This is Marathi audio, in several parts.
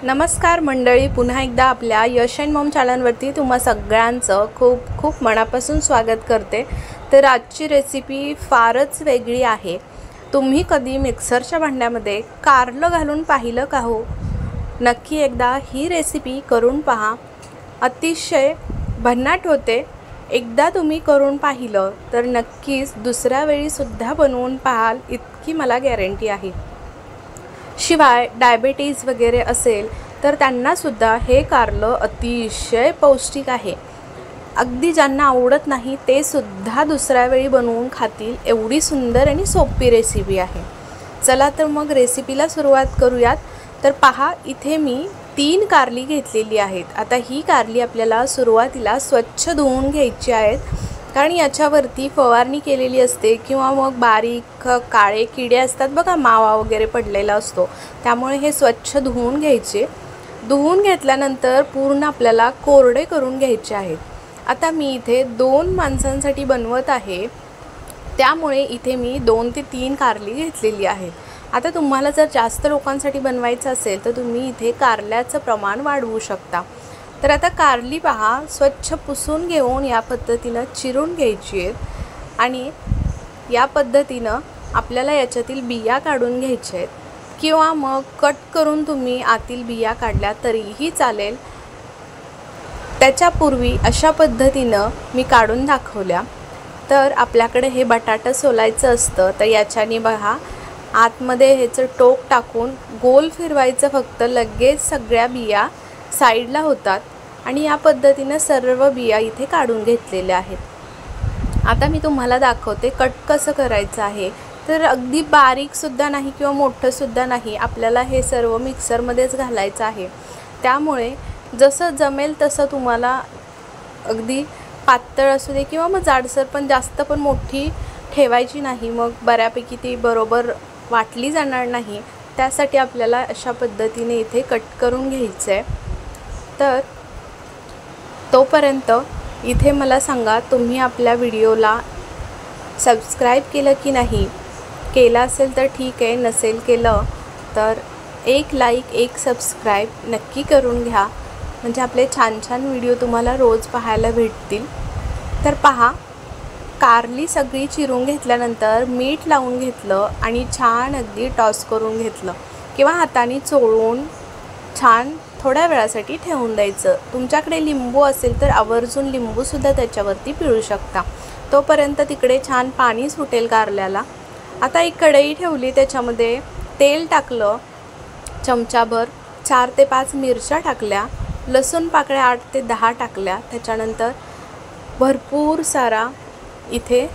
नमस्कार मंडळी, पुन्हा एकदा आपल्या यश अँड मॉम चॅनलवरती तुम्हा सगळ्यांचं खूप खूप मनापासून स्वागत करते। तर आजची रेसिपी फारच वेगळी आहे। तुम्ही कधी मिक्सरच्या भांड्यामध्ये कारलं घालून पाहिलं का हो? नक्की एकदा ही रेसिपी करून पहा, अतिशय भन्नाट होते। एकदा तुम्ही करून पाहिलं तर नक्कीच दुसऱ्या वेळी सुद्धा बनवून पाहाल, इतकी मला गॅरंटी आहे। शिवाय डायबिटीज वगैरे असेल तर त्यांना सुद्धा हे कारलं अतिशय पौष्टिक आहे। अगदी ज्यांना आवडत नाही ते सुद्धा दुसऱ्या वेळी बनवून खातील, एवढी सुंदर आणि सोपी रेसिपी आहे। चला तर मग रेसिपीला सुरुवात करूयात। तर पहा, इथे मी 3 कारली घेतलेली आहेत। आता ही कारली आपल्याला सुरुवातीला स्वच्छ धुवून घ्यायची आहेत, कारण याच्यावरती फवारणी केलेली असते किंवा मग बारीक काळे किडे असतात बघा, मावा वगैरे पडलेला असतो, त्यामुळे हे स्वच्छ धुवून घ्यायचे। धुवून घेतल्यानंतर पूर्ण आपल्याला कोरडे करून घ्यायचे आहेत। आता मी इथे 2 माणसांसाठी बनवत आहे, त्यामुळे इथे मी 2 ते 3 कारली घेतलेली आहेत। आता तुम्हाला जर जास्त लोकांसाठी बनवायचं असेल तर तुम्ही इथे कारल्याचं प्रमाण वाढवू शकता। तर आता कारली पहा, स्वच्छ पुसून घेऊन या पद्धतीनं चिरून घ्यायची आहेत आणि या पद्धतीनं आपल्याला याच्यातील बिया काढून घ्यायच्या आहेत, किंवा मग कट करून तुम्ही आतील बिया काढल्या तरीही चालेल। त्याच्यापूर्वी अशा पद्धतीनं मी काढून दाखवल्या। तर आपल्याकडे हे बटाटा सोलायचं असतं, तर याच्याने बघा आतमध्ये ह्याचं टोक टाकून गोल फिरवायचं फक्त, लगेच सगळ्या बिया साईडला होतात आणि या पद्धतीने सर्व बिया इथे काढून घेतलेल्या आहेत। आता मी तुम्हाला दाखवते कट कसं करायचं आहे। तर अगदी बारीक सुद्धा नाही किंवा मोठं सुद्धा नाही, आपल्याला हे सर्व मिक्सरमध्येच घालायचं आहे। त्यामुळे जसं जमेल तसं तुम्हाला, अगदी पातळ असू दे किंवा मग जाडसर, पण जास्त पण मोठी ठेवायची नाही, मग बऱ्यापैकी ती बरोबर वाटली जाणार नाही। त्यासाठी आपल्याला अशा पद्धतीने इथे कट करून घ्यायचं आहे। तर तोपर्यंत इथे मला सांगा, तुम्ही आपल्या व्हिडिओला सबस्क्राईब केलं की नाही? केलं असेल तर ठीक आहे, नसेल केलं तर एक लाईक, एक सबस्क्राईब नक्की करून घ्या, म्हणजे आपले छान छान व्हिडिओ तुम्हाला रोज पाहायला भेटतील। तर पहा, कारली सगळी चिरून घेतल्यानंतर मीठ लावून घेतलं आणि छान अगदी टॉस करून घेतलं, किंवा हाताने चोळून छान थोड्या वेळासाठी ठेवून द्यायचं। तुमच्याकडे लिंबू असेल तर आवर्जून लिंबूसुद्धा त्याच्यावरती पिळू शकता। तोपर्यंत तिकडे छान पाणी सुटेल कारल्याला। आता एक कढई ठेवली, त्याच्यामध्ये तेल टाकलं चमचाभर, 4 ते 5 मिरच्या टाकल्या, लसूण पाकळ्या 8 ते 10 टाकल्या। त्याच्यानंतर भरपूर सारा इथे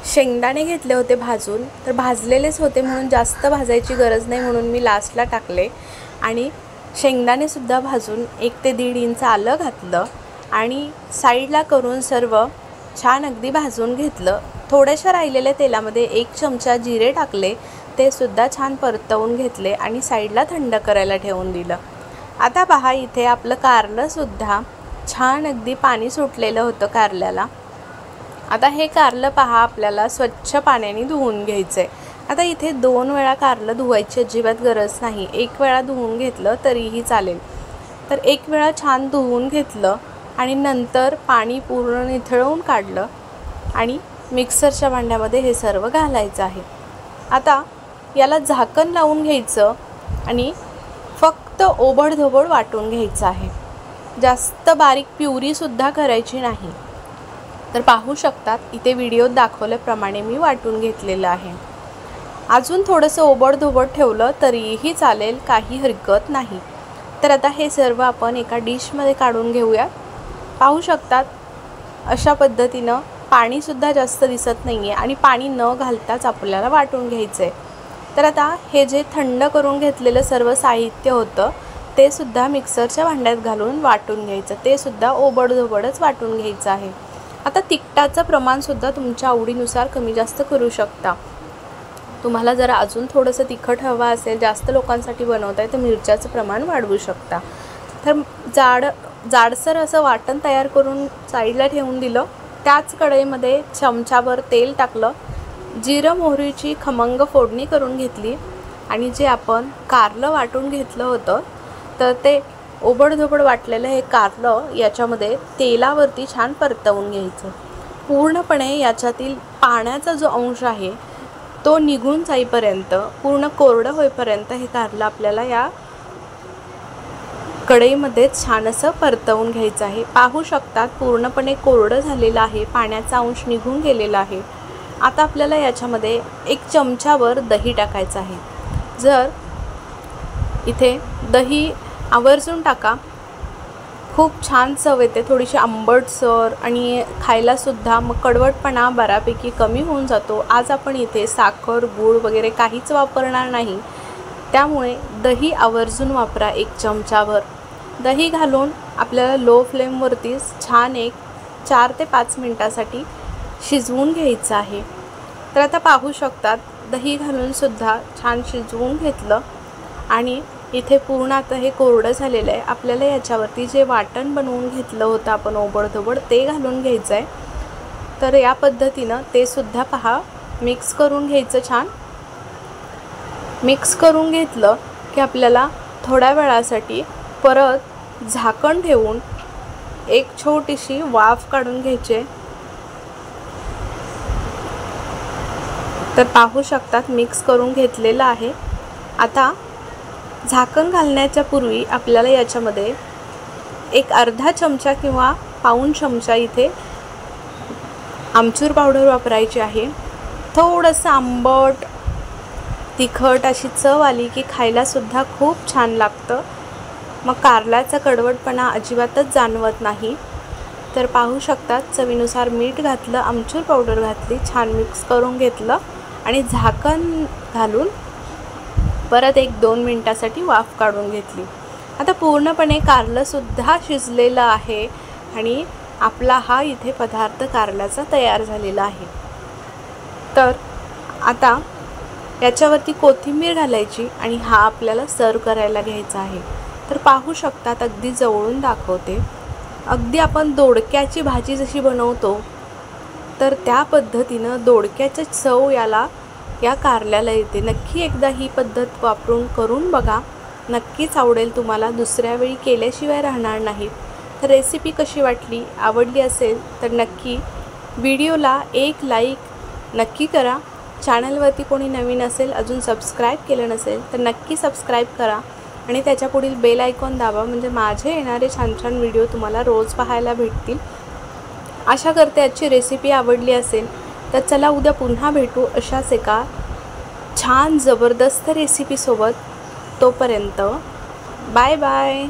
शेंगदाणे घेतले होते भाजून, तर भाजलेलेच होते म्हणून जास्त भाजायची गरज नाही, म्हणून मी लास्टला टाकले। आणि शेंगदाणे सुद्धा भाजून 1 ते 1.5 इंच आलं घातलं आणि साईडला करून सर्व छान अगदी भाजून घेतलं। थोड्याशा राहिलेल्या तेलामध्ये 1 चमचा जिरे टाकले, ते सुद्धा छान परतवून घेतले आणि साईडला थंड करायला ठेवून दिलं। आता पहा, इथे आपलं कारलं सुद्धा छान अगदी पाणी सुटलेलं होतं कारल्याला। आता हे कारलं पहा, आपल्याला स्वच्छ पाण्याने धुवून घ्यायचं आहे। आता इथे 2 वेळा कारलं धुवायची अजिबात गरज नाही, 1 वेळा धुवून घेतलं तरीही चालेल। तर 1 वेळा छान धुवून घेतलं आणि नंतर पाणी पूर्ण निथळवून काढलं आणि मिक्सरच्या भांड्यामध्ये हे सर्व घालायचं आहे। आता याला झाकण लावून घ्यायचं आणि फक्त ओबडधोबड वाटून घ्यायचं आहे, जास्त बारीक प्युरीसुद्धा करायची नाही। तर पाहू शकतात, इथे व्हिडिओत दाखवल्याप्रमाणे मी वाटून घेतलेलं आहे। अजून थोडंसं ओबडधोबड ठेवलं तरीही चालेल, काही हरकत नाही। तर आता हे सर्व आपण एका डिशमध्ये काढून घेऊया। पाहू शकतात, अशा पद्धतीनं पाणीसुद्धा जास्त दिसत नाही आहे आणि पाणी न घालताच आपल्याला वाटून घ्यायचं आहे। तर आता हे जे थंड करून घेतलेलं सर्व साहित्य होतं ते सुद्धा मिक्सरच्या भांड्यात घालून वाटून घ्यायचं, ते सुद्धा ओबडधोबडच वाटून घ्यायचं आहे। आता तिखटाचं प्रमाणसुद्धा तुमच्या आवडीनुसार कमी जास्त करू शकता। तुम्हाला जर अजून थोडंसं तिखट हवं असेल, जास्त लोकांसाठी बनवत आहे, तर मिरच्याचं प्रमाण वाढवू शकता। तर जाडसर असं वाटण तयार करून साईडला ठेवून दिलं। त्याच कढईमध्ये चमचाभर तेल टाकलं, जिरं मोहरीची खमंग फोडणी करून घेतली आणि जे आपण कारलं वाटून घेतलं होतं तर ते ओबडधोबड वाटलेलं हे कारलं याच्यामध्ये तेलावरती छान परतवून घ्यायचं. पूर्णपणे याच्यातील पाण्याचा जो अंश आहे तो निघून जाईपर्यंत, पूर्ण कोरडं होईपर्यंत हे कारलं आपल्याला या कढईमध्ये छान असं परतवून घ्यायचं आहे. पाहू शकतात पूर्णपणे कोरडं झालेलं आहे, पाण्याचा अंश निघून गेलेला आहे. आता आपल्याला याच्यामध्ये 1 चमचावर दही टाकायचं आहे. जर इथे दही आवर्जून टाका, खूप छान चव येते, थोडीशी आंबटसर आणि खायलासुद्धा मग कडवटपणा बऱ्यापैकी कमी होऊन जातो. आज आपण इथे साखर गूळ वगैरे काहीच वापरणार नाही, त्यामुळे दही आवर्जून वापरा. 1 चमचाभर दही घालून आपल्याला लो फ्लेमवरती छान एक 4 ते 5 मिनटासाठी शिजवून घ्यायचं आहे. तर आता पाहू शकतात दही घालूनसुद्धा छान शिजवून घेतलं आणि इथे पूर्ण आता हे कोरडं झालेलं आहे. आपल्याला याच्यावरती जे वाटण बनवून घेतलं होतं आपण ओबडधोबड ते घालून घ्यायचं आहे. तर या पद्धतीनं ते सुद्धा पहा मिक्स करून घ्यायचं. छान मिक्स करून घेतलं की आपल्याला थोड्या वेळासाठी परत झाकण ठेवून एक छोटीशी वाफ काढून घ्यायची. तर पाहू शकतात मिक्स करून घेतलेलं आहे. आता झाकण घालण्याच्या पूर्वी आपल्याला याच्यामध्ये एक अर्धा चमचा किंवा पाऊण चमचा इथे आमचूर पावडर वापरायची आहे. थोडंसं आंबट तिखट अशी चव आली की खायलासुद्धा खूप छान लागतं. मग कारल्याचा कडवटपणा अजिबातच जाणवत नाही. तर पाहू शकतात चवीनुसार मीठ घातलं, आमचूर पावडर घातली, छान मिक्स करून घेतलं आणि झाकण घालून परत 1-2 मिनटासाठी वाफ काढून घेतली. आता पूर्णपणे कारलंसुद्धा शिजलेलं आहे आणि आपला हा इथे पदार्थ कारल्याचा तयार झालेला आहे. तर आता याच्यावरती कोथिंबीर घालायची आणि हा आपल्याला सर्व करायला घ्यायचा आहे. तर पाहू शकतात अगदी जवळून दाखवते, अगदी आपण दोडक्याची भाजी जशी बनवतो तर त्या पद्धतीनं दोडक्याची चव या कारल्याला येते. नक्की एकदा ही पद्धत वापरून करून बघा, नक्कीच आवडेल तुम्हाला, दुसऱ्या वेळी केल्याशिवाय राहणार नाहीत. तर रेसिपी कशी वाटली, आवडली असेल तर नक्की व्हिडिओला एक लाईक नक्की करा. चॅनलवरती कोणी नवीन असेल, अजून सबस्क्राईब केलं नसेल तर नक्की सबस्क्राईब करा आणि त्याच्या पुढील बेल आयकॉन दाबा, म्हणजे माझे येणारे छान छान व्हिडिओ तुम्हाला रोज पाहायला भेटतील. आशा करते आजची रेसिपी आवडली असेल. तर चला उद्या पुन्हा भेटू अशाच एका छान जबरदस्त रेसिपीसोबत. तोपर्यंत बाय बाय.